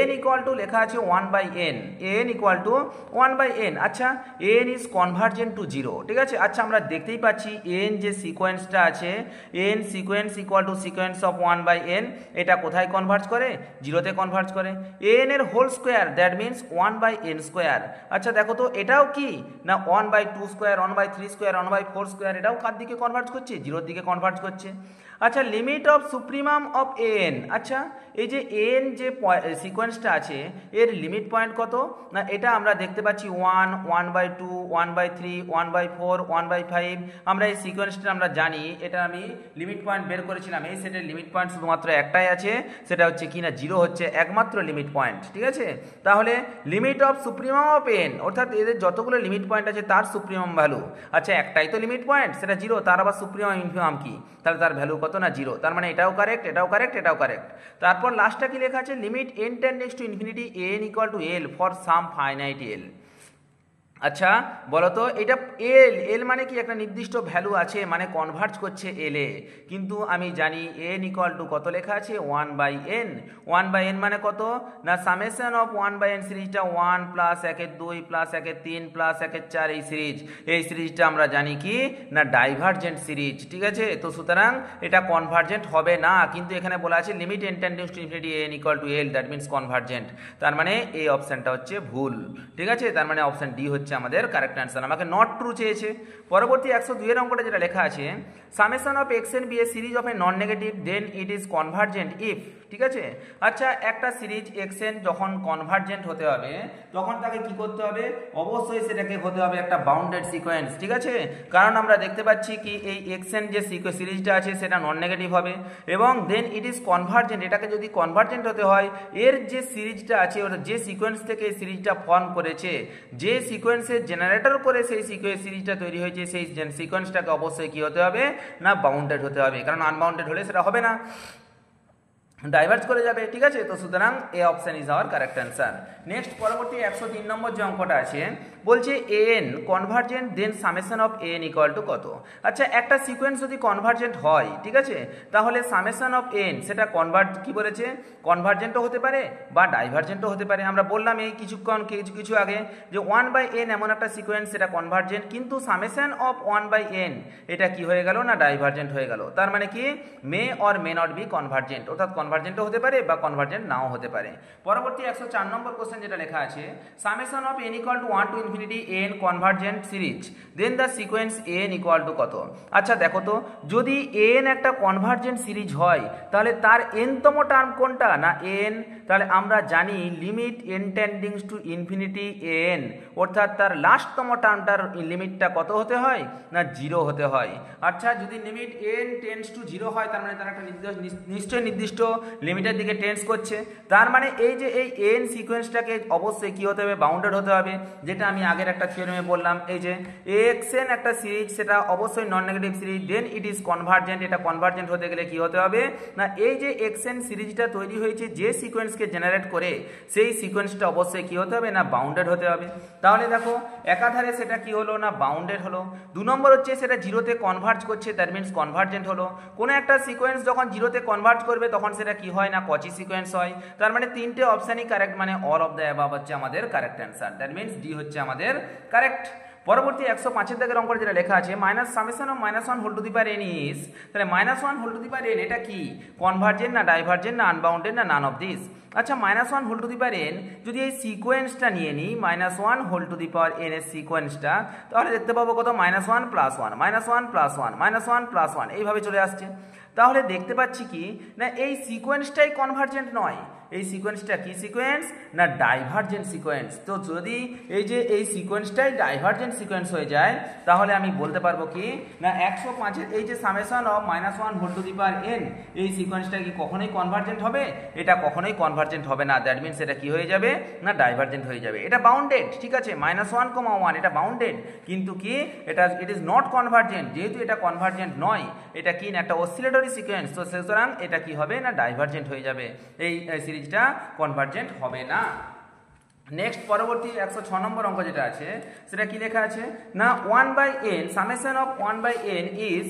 n ইকুয়াল টু লেখা আছে 1/n, n equal two 1/n। আচ্ছা n ইজ কনভার্জেন্ট টু 0, ঠিক আছে। আচ্ছা আমরা দেখতেই পাচ্ছি n যে সিকোয়েন্সটা আছে n sequence equal to sequence of 1/n, এটা কোথায় কনভার্জ করে 0তে কনভার্জ করে, n এর whole square that means 1/n square. আচ্ছা দেখো তো এটাও কি না 1/2 স্কোয়ার 1/3 স্কোয়ার 1/4 স্কোয়ার, এটাও কার দিকে কনভার্জ করছে 0 দিকে কনভার্জ করছে। আচ্ছা limit of supremum of n, আচ্ছা এই যে n যে সিকোয়েন্সটা আছে এর লিমিট পয়েন্ট কত না এটা আমরা দেখতে পাচ্ছি 1 1/2 1/3 1/4 1/5, আমরা এই সিকোয়েন্সটা আমরা জানি, এটা আমি লিমিট পয়েন্ট বের করেছিলাম, এই সেটের লিমিট পয়েন্ট শুধুমাত্র একটাই আছে, সেটা হচ্ছে কি না 0 হচ্ছে একমাত্র লিমিট পয়েন্ট, ঠিক আছে। তাহলে limit of supremum of n অর্থাৎ এদের যতগুলো লিমিট পয়েন্ট আছে তার সুপ্রিমাম ভ্যালু, আচ্ছা একটাই তো লিমিট পয়েন্ট সেটা 0, তার আবার সুপ্রিমাম ইনফিমাম কি, তাহলে তার ভ্যালু কত না 0, তার মানে এটাও কারেক্ট এটাও কারেক্ট এটাও কারেক্ট। তারপর লাস্টটা কি লেখা আছে limit n টেন্ডিংস to infinity n equal to l for some finite l। আচ্ছা বলো তো এটা এল মানে কি একটা নির্দিষ্ট ভ্যালু আছে মানে কনভার্জ করছে এল এ, কিন্তু আমি জানি n ইকুয়াল টু কত লেখা আছে 1/n, 1/n মানে কত না সামেশন অফ 1/n সিরিজটা 1 প্লাস 1 2 প্লাস 1 3 প্লাস 1 4 এই সিরিজটা আমরা জানি কি না ডাইভারজেন্ট সিরিজ, ঠিক আছে। তো সুতরাং এটা কনভার্জেন্ট হবে না, কিন্তু এখানে বলা আছে limit n টেন্ডিংস to infinity n equal to l that means convergent, তার মানে এই অপশনটা হচ্ছে ভুল, ঠিক আছে, তার মানে অপশন ডি হচ্ছে হচ্ছে আমাদের কারেক্ট অ্যান্সার। আমাকে নট ট্রু চেয়েছে। পরবর্তী 102 এর অঙ্কটা যেটা লেখা আছে, summation of x n be a series of a non negative then it is convergent if. ঠিক আছে, আচ্ছা একটা সিরিজ এক্স এন যখন কনভার্জেন্ট হতে হবে তখন তাকে কি করতে হবে, অবশ্যই সেটাকে হতে হবে একটা বাউন্ডেড সিকোয়েন্স। ঠিক আছে, কারণ আমরা দেখতে পাচ্ছি কি এই এক্স এন যে সিরিজটা আছে সেটা নন নেগেটিভ হবে এবং দেন ইট ইজ কনভার্জেন্ট, এটাকে যদি কনভার্জেন্ট হতে হয় এর যে সিরিজটা আছে ওটা যে সিকোয়েন্স থেকে এই সিরিজটা ফর্ম করেছে, যে সিকোয়েন্সের জেনারেটর করে সেই সিরিজটা তৈরি হয়েছে, সেই সিকোয়েন্সটাকে অবশ্যই কি হতে হবে না বাউন্ডেড হতে হবে, কারণ আনবাউন্ডেড হলে সেটা হবে না, ডাইভার্জ করে যাবে। ঠিক আছে, তো সুতরাং A option is our correct answer. Next পরবর্তী 103 নম্বর যে অঙ্কটা আছে বলছে n convergent then summation of n equal to কত। আচ্ছা একটা সিকোয়েন্স যদি কনভার্জেন্ট হয়, ঠিক আছে, তাহলে সামেশন অফ এন সেটা কি বলেছে, কনভার্জেন্টও হতে পারে বা ডাইভার্জেন্টও হতে পারে। আমরা বললাম এই কিছু আগে যে 1/n এমন একটা সিকোয়েন্স সেটা কনভার্জেন্ট, কিন্তু সামেশন অফ 1/n এটা কি হয়ে গেল না ডাইভার্জেন্ট হয়ে গেল। তার মানে কি may or may not be convergent, অর্থাৎ কনভার্জেন্টও হতে পারে বা কনভার্জেন্ট নাও হতে পারে। পরবর্তী 104 নম্বর কোশ্চেন যেটা লেখা আছে, summation of n equal to 1 to infinity n convergent series then the sequence n equal to কত। আচ্ছা দেখো তো, যদি n একটা কনভার্জেন্ট সিরিজ হয় তাহলে তার nতম টার্ম কোনটা না n, তাহলে আমরা জানি limit n টেন্ডিংস to infinity n, অর্থাৎ তার লাস্টতম টার্মটার লিমিটটা কত হতে হয় না 0 হতে হয়। আচ্ছা যদি লিমিট n টেন্ডস টু 0 হয় তার মানে তার একটা নিশ্চয়ই নির্দিষ্ট লিমিটের দিকে টেন্ডস করছে, তার মানে এই যে এই n সিকোয়েন্সটাকে অবশ্যই কি হতে হবে বাউন্ডেড হতে হবে, যেটা আমি আগের একটা থিওরেমে বললাম এই যে xn একটা সিরিজ সেটা অবশ্যই non negative series then it is convergent, এটা কনভার্জেন্ট হতে গেলে কি হতে হবে না এই যে xn সিরিজটা তৈরি হয়েছে যে সিকোয়েন্সকে জেনারেট করে সেই সিকোয়েন্সটা অবশ্যই কি হতে হবে না বাউন্ডেড হতে হবে। তাহলে দেখো একাধারে সেটা কি হলো না বাউন্ডেড হলো। 2 নম্বর হচ্ছে সেটা জিরোতে কনভার্জ করছে, দ্যাট মিনস কনভার্জেন্ট হলো। কোনো একটা সিকোয়েন্স যখন জিরোতে কনভার্জ করবে তখন সেটা কি হয় না কচি সিকোয়েন্স হয়। তার মানে তিনটে অপশানই কারেক্ট, মানে অল অফ দ্য অ্যাবাভ হচ্ছে আমাদের correct answer, that means D হচ্ছে আমাদের কারেক্ট। পরবর্তী 105 দাগের অঙ্ক যেটা লেখা আছে minus summation of -1 whole to the power n is, তাহলে -1 whole to the power n এটা কি কনভার্জেন্ট না ডাইভার্জেন্ট না আনবাউন্ডেড না নান অফ দিস। আচ্ছা -1 whole to the power n যদি এই সিকোয়েন্সটা নিয়ে নিই -1 whole to the power n এর সিকোয়েন্সটা, তাহলে দেখতে পাবো কত -1 প্লাস 1 -1 প্লাস 1 -1 প্লাস 1 এইভাবে চলে আসছে। তাহলে দেখতে পাচ্ছি কি না এই সিকোয়েন্সটাই কনভার্জেন্ট নয়, এই সিকোয়েন্সটা কি সিকোয়েন্স না ডাইভার্জেন্ট সিকোয়েন্স। তো যদি এই যে এই সিকোয়েন্সটাই ডাইভার্জেন্ট সিকোয়েন্স হয়ে যায় তাহলে আমি বলতে পারবো কি না 105 এর এই যে summation of -1 whole to the power n এই সিকোয়েন্সটা কি কখনোই কনভার্জেন্ট হবে, এটা কখনোই কনভার্জেন্ট হবে না, দ্যাট মিনস এটা কি হয়ে যাবে না ডাইভার্জেন্ট হয়ে যাবে। এটা বাউন্ডেড, ঠিক আছে, -1, 1 এটা বাউন্ডেড, কিন্তু কি এটা ইট ইজ নট কনভার্জেন্ট, যেহেতু এটা কনভার্জেন্ট নয়, এটা কি না একটা অসিলেটরি সিকোয়েন্স, তো সুতরাং এটা কি হবে না ডাইভার্জেন্ট হয়ে যাবে, এই সিরিজটা কনভার্জেন্ট হবে না। নেক্সট পরবর্তী 106 নম্বর অঙ্ক যেটা আছে সেটা কি লেখা আছে না 1/n summation of 1/n is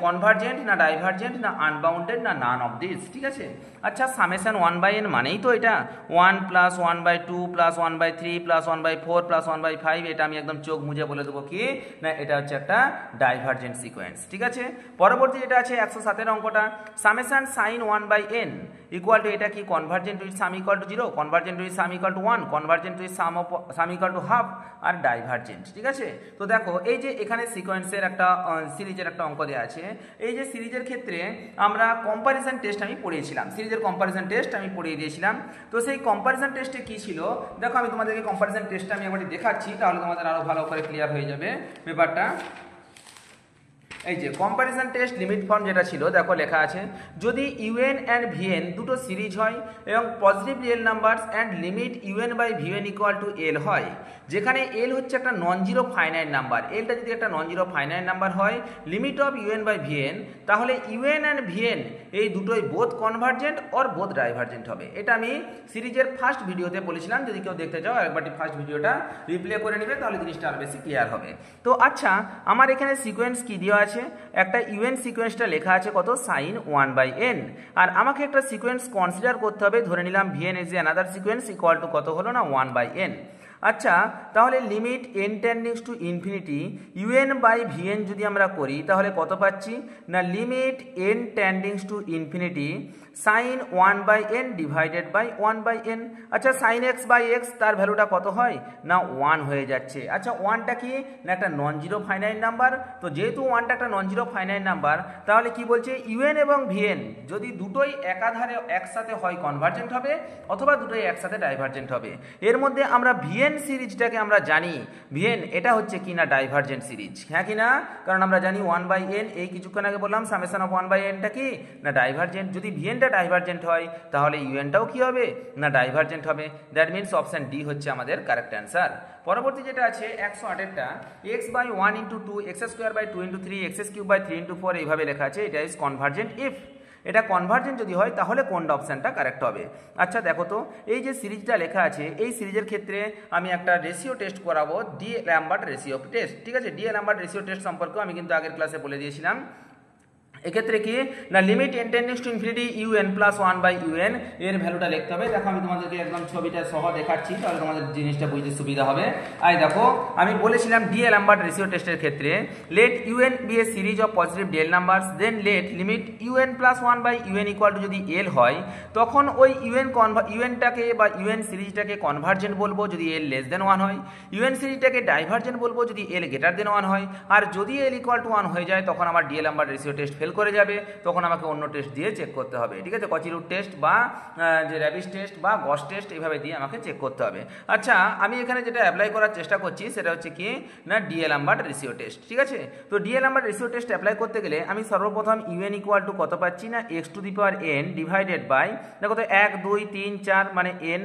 convergent না ডাইভার্জেন্ট না আনবাউন্ডেড না নান অফ দিস। ঠিক আছে, আচ্ছা সামেশন 1/n মানেই তো এটা 1 প্লাস 1/2 প্লাস 1/3 প্লাস 1/4 প্লাস 1/5, এটা আমি একদম চোখ মুজে বলে দেবো কি না এটা হচ্ছে একটা ডাইভার্জেন্ট সিকোয়েন্স। ঠিক আছে, পরবর্তী যেটা আছে 107 এর অঙ্কটা summation sign 1/n equal to এটা কি convergent with sum equal to 0, convergent with sum equal to 1, convergent with sum equal to half আর ডাইভার্জেন্ট। ঠিক আছে, তো দেখো এই যে এখানে সিকোয়েন্সের একটা সিরিজের একটা অঙ্ক দেওয়া আছে, এই যে সিরিজের ক্ষেত্রে আমরা কম্পারিজন টেস্ট আমি পড়িয়েছিলাম, সিরিজের কম্পারিজন টেস্ট আমি পড়িয়ে দিয়েছিলাম। তো সেই কম্পারিজন টেস্টে কি ছিল দেখো আমি তোমাদেরকে কম্পারিজন টেস্টটা আমি একবার দেখাচ্ছি, তাহলে তোমাদের আরো ভালো করে ক্লিয়ার হয়ে যাবে ব্যাপারটা। এই যে কম্পারিজন টেস্ট লিমিট ফর্ম যেটা ছিল দেখো লেখা আছে যদি un অ্যান্ড vn দুটো সিরিজ হয় এবং positive real numbers and limit un/vn equal to l হয়, যেখানে l হচ্ছে একটা নন জিরো ফাইনাইট নাম্বার, lটা যদি একটা নন জিরো ফাইনাইট নাম্বার হয় লিমিট অফ un/vn, তাহলে un অ্যান্ড vn এই দুটোই both convergent or both divergent হবে। এটা আমি সিরিজের ফার্স্ট ভিডিওতে বলেছিলাম, যদি কেউ দেখতে চাও একবারটি ফার্স্ট ভিডিওটা রিপ্লে করে নেবে তাহলে জিনিসটা আরো বেশি ক্লিয়ার হবে। তো আচ্ছা আমার এখানে সিকোয়েন্স কি দেওয়া আছে, একটা un সিকোয়েন্সটা লেখা আছে কত সাইন 1/n, আর আমাকে একটা সিকোয়েন্স কনসিডার করতে হবে, ধরে নিলাম vn is another sequence equal to কত হলো না 1/n। আচ্ছা, তাহলে limit N tendings to infinity U N by V N যদি আমরা করি তাহলে কত পাচ্ছি না limit N tendings to infinity sine 1/n divided by 1/n। আচ্ছা, সাইন এক্স বাই এক্স তার ভ্যালুটা কত হয় না 1 হয়ে যাচ্ছে। আচ্ছা, 1টা কি না একটা নন জিরো ফাইনাইট নাম্বার, তো যেহেতু 1টা একটা নন জিরো ফাইনাইট নাম্বার তাহলে কি বলছে ইউএন এবং ভিএন যদি দুটোই একাধারে একসাথে হয় কনভার্জেন্ট হবে অথবা দুটোই একসাথে ডাইভার্জেন্ট হবে। এর মধ্যে আমরা ভিএন সিরিজটাকে আমরা জানি ভিএন এটা হচ্ছে কি না ডাইভার্জেন্ট সিরিজ, হ্যাঁ কি না, কারণ আমরা জানি 1/n এই কিছুক্ষণ আগে বললাম সামেশন অফ 1/nটা কি না ডাইভার্জেন্ট। যদি ভিএনটা ডাইভার্জেন্ট হয় তাহলে ইউএনটাও কি হবে না ডাইভার্জেন্ট হবে। দ্যাট মিনস অপশন ডি হচ্ছে আমাদের কারেক্ট অ্যান্সার। পরবর্তী যেটা আছে 108টা x by 1 into 2 x square by 2 into 3 x cube by 3 into 4 এইভাবে লেখা আছে। এটা ইজ কনভার্জেন্ট ইফ, এটা কনভার্জেন্ট যদি হয় তাহলে কোনটা অপশানটা কারেক্ট হবে। আচ্ছা দেখো তো, এই যে সিরিজটা লেখা আছে এই সিরিজের ক্ষেত্রে আমি একটা রেশিও টেস্ট করাবো, ডি ল্যাম্বার্ট রেশিও টেস্ট। ঠিক আছে, ডি ল্যাম্বার্ট রেশিও টেস্ট সম্পর্কেও আমি কিন্তু আগের ক্লাসে বলে দিয়েছিলাম। এক্ষেত্রে কি না limit N tendings to infinity U N plus 1/un এর ভ্যালুটা লিখতে হবে। দেখো আমি তোমাদেরকে একদম ছবিটা সহ দেখাচ্ছি তাহলে তোমাদের জিনিসটা বুঝতে সুবিধা হবে। আর দেখো আমি বলেছিলাম ডি ল্যাম্বার্ট রেশিও টেস্টের ক্ষেত্রে let u n be a series of positive real numbers then let limit u n plus 1/un equal to যদি এল হয় তখন ওই ইউএনটাকে বা ইউএন সিরিজটাকে কনভার্জেন্ট বলবো যদি এল লেস দেন 1 হয়, ইউএন সিরিজটাকে ডাইভার্জেন্ট বলবো যদি এল গ্রেটার দেন 1 হয়, আর যদি এল ইকুয়াল টু 1 হয়ে যায় তখন আমার D Lambert ratio test fail করে যাবে, তখন আমাকে অন্য টেস্ট দিয়ে চেক করতে হবে। ঠিক আছে, কচি রুট টেস্ট বা যে র্যাবিস টেস্ট বা গস টেস্ট এইভাবে দিয়ে আমাকে চেক করতে হবে। আচ্ছা, আমি এখানে যেটা অ্যাপ্লাই করার চেষ্টা করছি সেটা হচ্ছে কি না ডিএ ল্যাম্বার্ট রেশিও টেস্ট। ঠিক আছে, তো DA Lambert ratio test apply করতে গেলে আমি সর্বপ্রথম ইউএন ইকুয়াল টু কত পাচ্ছি না x to the power N divided by দেখো তো 1 2 3 4 মানে এন,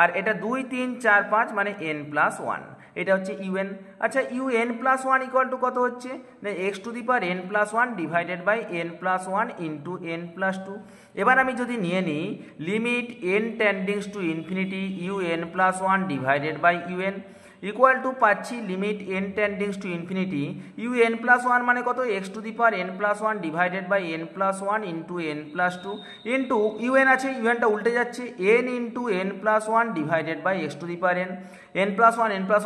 আর এটা 2 3 4 5 মানে এন প্লাস 1, এটা হচ্ছে ইউএন। আচ্ছা, ইউএন প্লাস 1 ইকুয়াল টু কত হচ্ছে না x to the power N plus 1 divided by N plus 1 into N plus 2। এবার আমি যদি নিয়ে নিই limit N tendings to infinity U N plus 1 divided by U N equal to পাচ্ছি limit N tendings to infinity U N plus 1 মানে কত x to the power N plus 1 divided by N plus 1 into N plus 2 into U N আছে ইউএনটা উল্টে যাচ্ছে n into N plus 1 divided by x to the power n, n plus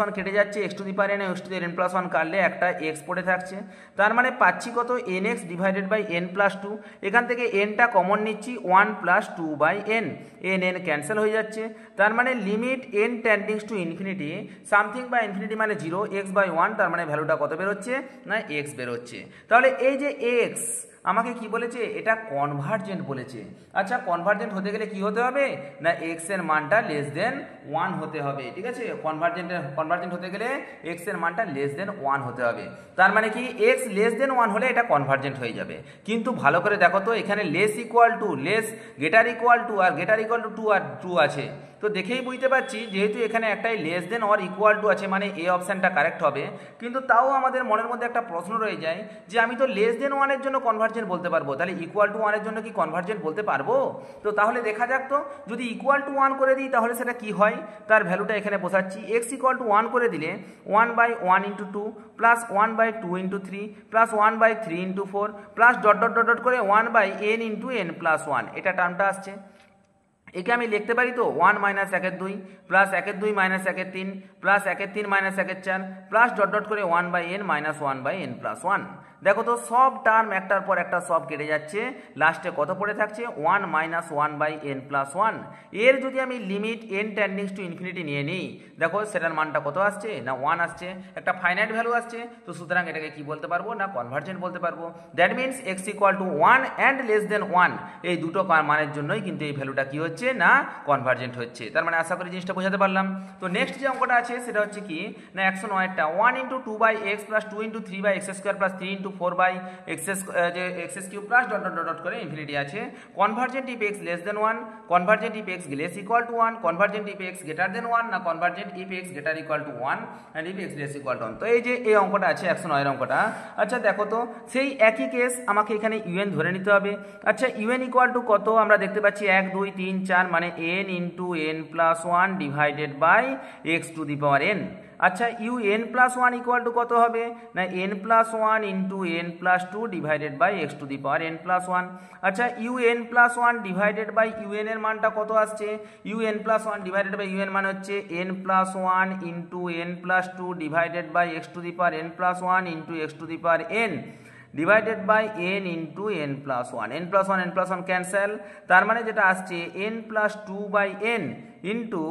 1 কেটে যাচ্ছে, x to the power n x to the n plus 1 কাটলে একটা x পড়ে থাকছে, তার মানে পাচ্ছি কত N x divided by N plus 2। এখান থেকে এনটা কমন নিচ্ছি 1 plus 2 by N, N N cancel হয়ে যাচ্ছে, তার মানে limit N tendings to infinity something বা ইনফিনিটি মানে 0 এক্স বাই 1, তার মানে ভ্যালুটা কত বেরোচ্ছে না এক্স বেরোচ্ছে। তাহলে এই যে এক্স আমাকে কি বলেছে এটা কনভার্জেন্ট বলেছে। আচ্ছা, কনভার্জেন্ট হতে গেলে কি হতে হবে না এক্স এর মানটা লেস দেন 1 হতে হবে। ঠিক আছে, কনভার্জেন্ট হতে গেলে এক্স এর মানটা লেস দেন 1 হতে হবে, তার মানে কি এক্স লেস দেন 1 হলে এটা কনভার্জেন্ট হয়ে যাবে। কিন্তু ভালো করে দেখো তো এখানে less equal to less greater equal to আর গ্রেটার ইকুয়াল টু 2 আর 2 আছে, তো দেখেই বুঝতে পারছি যেহেতু এখানে একটাই less than or equal to আছে মানে এ অপশানটা কারেক্ট হবে। কিন্তু তাও আমাদের মনের মধ্যে একটা প্রশ্ন রয়ে যায় যে আমি তো লেস দেন 1 এর জন্য কনভার্জেন্ট বলতে পারবো, তাহলে ইকুয়াল টু 1 এর জন্য কি কনভার্জেন্ট বলতে পারবো? তো তাহলে দেখা যাক তো, যদি ইকুয়াল টু 1 করে দিই তাহলে সেটা কি হয়, তার ভ্যালুটা এখানে বসাচ্ছি। এক্স ইকুয়াল টু 1 করে দিলে 1/1 into 2 plus 1/2 into 3 plus 1/3 into 4 plus dot dot dot dot করে 1/n ইন্টু n প্লাস 1, এটা টার্মটা আসছে। একে আমি লিখতে পারি তো 1 minus 1/2 plus 1/2 minus 1/3 plus 1/3 minus 1/4 plus dot dot করে 1/n মাইনাস 1/n প্লাস 1। দেখো তো সব টার্ম একটার পর একটা সব কেটে যাচ্ছে, লাস্টে কত পড়ে থাকছে 1 মাইনাস 1/n প্লাস 1। এর যদি আমি লিমিট n টেন্ডিংস টু ইনফিনিটি নিয়ে নিই দেখো সেটার মানটা কত আসছে না 1 আসছে, একটা ফাইনাইট ভ্যালু আসছে, তো সুতরাং এটাকে কি বলতে পারবো না কনভার্জেন্ট বলতে পারবো। That means x equal to 1 and less than 1 এই দুটো মানের জন্যই কিন্তু এই ভ্যালুটা কি হচ্ছে না কনভার্জেন্ট হচ্ছে। তার মানে আশা করি জিনিসটা বোঝাতে পারলাম। তো নেক্সট যে অঙ্কটা আছে সেটা হচ্ছে কি না 109টা 1 into 2/x plus 2 into 3/x square plus 3 into 4/x যে x cube plus dot dot dot করে ইনফিনিটি আছে। Convergent if x less then 1, convergent if x less equal to 1, convergent if x greater দেন 1, না convergent if x greater equal to 1 and if x less equal to 1। তো এই যে এই অঙ্কটা আছে 109 এর অঙ্কটা। আচ্ছা দেখো তো সেই একই কেস আমাকে এখানে ইউএন ধরে নিতে হবে। আচ্ছা ইউএন ইকুয়াল টু কত আমরা দেখতে পাচ্ছি 1 2 3 চান মানে n into n plus one divided by x to the power n। আচ্ছা U N plus one equal to কত হবে না N plus one into N plus two divided by x to the power N plus one. আচ্ছা U N plus one divided by U N এর মানটা কত আসছে U N plus one divided by U N মান হচ্ছে N plus one into N plus two divided by x to the power N plus one into x to the power N divided by n into N plus one. N plus one cancel, তার মানে যেটা আসছে n plus two by n into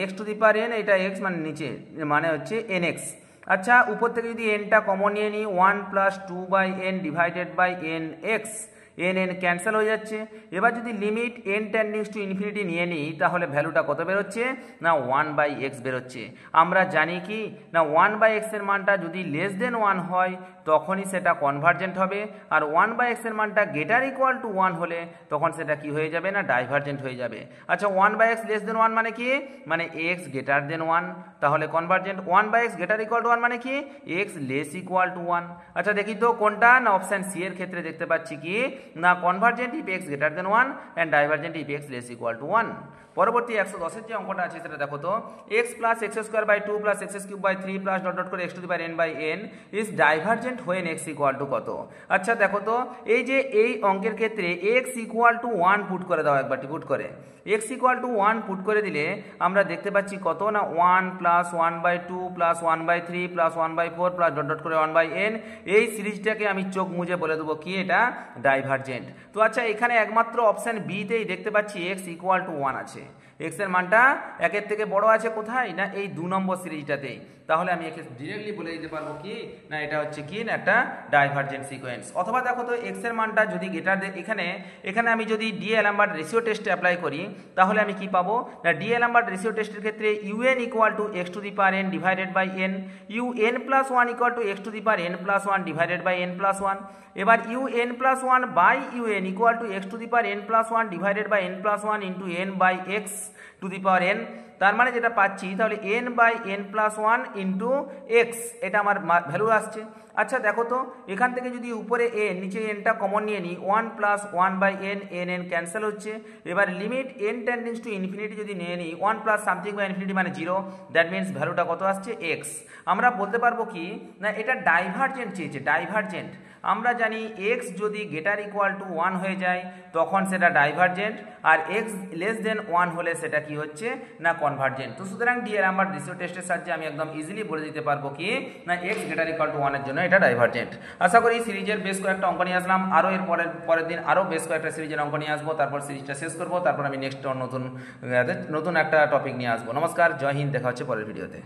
x to the power n, এটা x মানে নিচে মানে হচ্ছে N x. আচ্ছা উপর থেকে যদি এনটা কমন নিয়ে নিই one plus two by n divided by n x, n N cancel হয়ে যাচ্ছে। এবার যদি limit N tendings to infinity নিয়ে নিই তাহলে ভ্যালুটা কত বেরোচ্ছে না ওয়ান বাই এক্স বেরোচ্ছে। আমরা জানি কি না ওয়ান বাই এক্সের মানটা যদি লেস দেন ওয়ান হয় তখনই সেটা কনভার্জেন্ট হবে, আর ওয়ান বাই এক্সের মানটা গ্রেটার ইকুয়াল টু ওয়ান হলে তখন সেটা কি হয়ে যাবে না ডাইভার্জেন্ট হয়ে যাবে। আচ্ছা one by x less than one মানে কি মানে এক্স গ্রেটার দেন ওয়ান, তাহলে convergent. One by x greater equal to one মানে কি x less equal to one. আচ্ছা দেখি তো কোনটা না অপশান সি এর ক্ষেত্রে দেখতে পাচ্ছি কি না convergent if x greater than one and divergent if x less equal to one. পরবর্তী 110 যে অঙ্কটা আছে সেটা দেখো তো x plus x square by two plus x cube by three plus dot dot করে x to the power N by N is divergent when x equal to কত। আচ্ছা দেখো তো এই যে এই অঙ্কের ক্ষেত্রে x equal to one put করে দাও একবার পুট করে, x equal to one put করে দিলে আমরা দেখতে পাচ্ছি কত না one plus one by two plus one by three plus one by four plus dot dot করে ওয়ান বাই এন। এই সিরিজটাকে আমি চোখ মুজে বলে দেবো কি এটা ডাইভার্জেন্ট। তো আচ্ছা এখানে একমাত্র অপশান বিতেই দেখতে পাচ্ছি এক্স ইকুয়াল টু ওয়ান আছে, এক্স এর মানটা একের থেকে বড় আছে কোথায় না এই 2 নম্বর সিরিজটাতেই, তাহলে আমি একে ডিরেক্টলি বলে দিতে পারবো কি না এটা হচ্ছে কি না একটা ডাইভার্জেন্ট সিকোয়েন্স। অথবা দেখো তো এক্স এর মানটা যদি গ্রেটার এখানে আমি যদি ডি-এলম্বার্ট রেশিও টেস্টে অ্যাপ্লাই করি তাহলে আমি কি পাবো না ডি-এলম্বার্ট রেশিও টেস্টের ক্ষেত্রে U N equal to x to the power N divided by N, U N plus one equal to x to the power N plus one divided by N plus one. এবার U N plus one by U N equal to x to the power N plus one divided by N plus one into N by x to the power N. তার মানে যেটা পাচ্ছি তাহলে N by N plus one into x, এটা আমার value আসছে। আচ্ছা দেখো তো এখান থেকে যদি উপরে এন নিচে এনটা কমন নিয়ে নিই one plus one by N, N N cancel হচ্ছে। এবার limit N tendings to infinity যদি নিয়ে নিই one plus something by infinity মানে জিরো, দ্যাট মিনস ভ্যালুটা কত আসছে এক্স। আমরা বলতে পারবো কি না এটা ডাইভার্জেন্ট চেয়েছে, ডাইভার্জেন্ট। আমরা জানি এক্স যদি গ্রেটার ইকুয়াল টু ওয়ান হয়ে যায় তখন সেটা ডাইভার্জেন্ট, আর এক্স লেস দেন ওয়ান হলে সেটা কি হচ্ছে না কনভার্জেন্ট। তো সুতরাং ডি-এলম্বার্ট রেশিও টেস্টের সাহায্যে আমি একদম ইজিলি বলে দিতে পারবো কি না এক্স গ্রেটার ইকুয়াল টু ওয়ানের জন্য এটা ডাইভার্জেন্ট। আশা করি সিরিজের বেশ কয়েকটা অঙ্ক নিয়ে আসলাম, আরও এর পরের দিন আরও বেশ কয়েকটা সিরিজের অঙ্ক নিয়ে আসবো, তারপর সিরিজটা শেষ করবো, তারপর আমি নেক্সট নতুন একটা টপিক নিয়ে আসবো। নমস্কার, জয় হিন্দ, দেখা হচ্ছে পরের ভিডিওতে।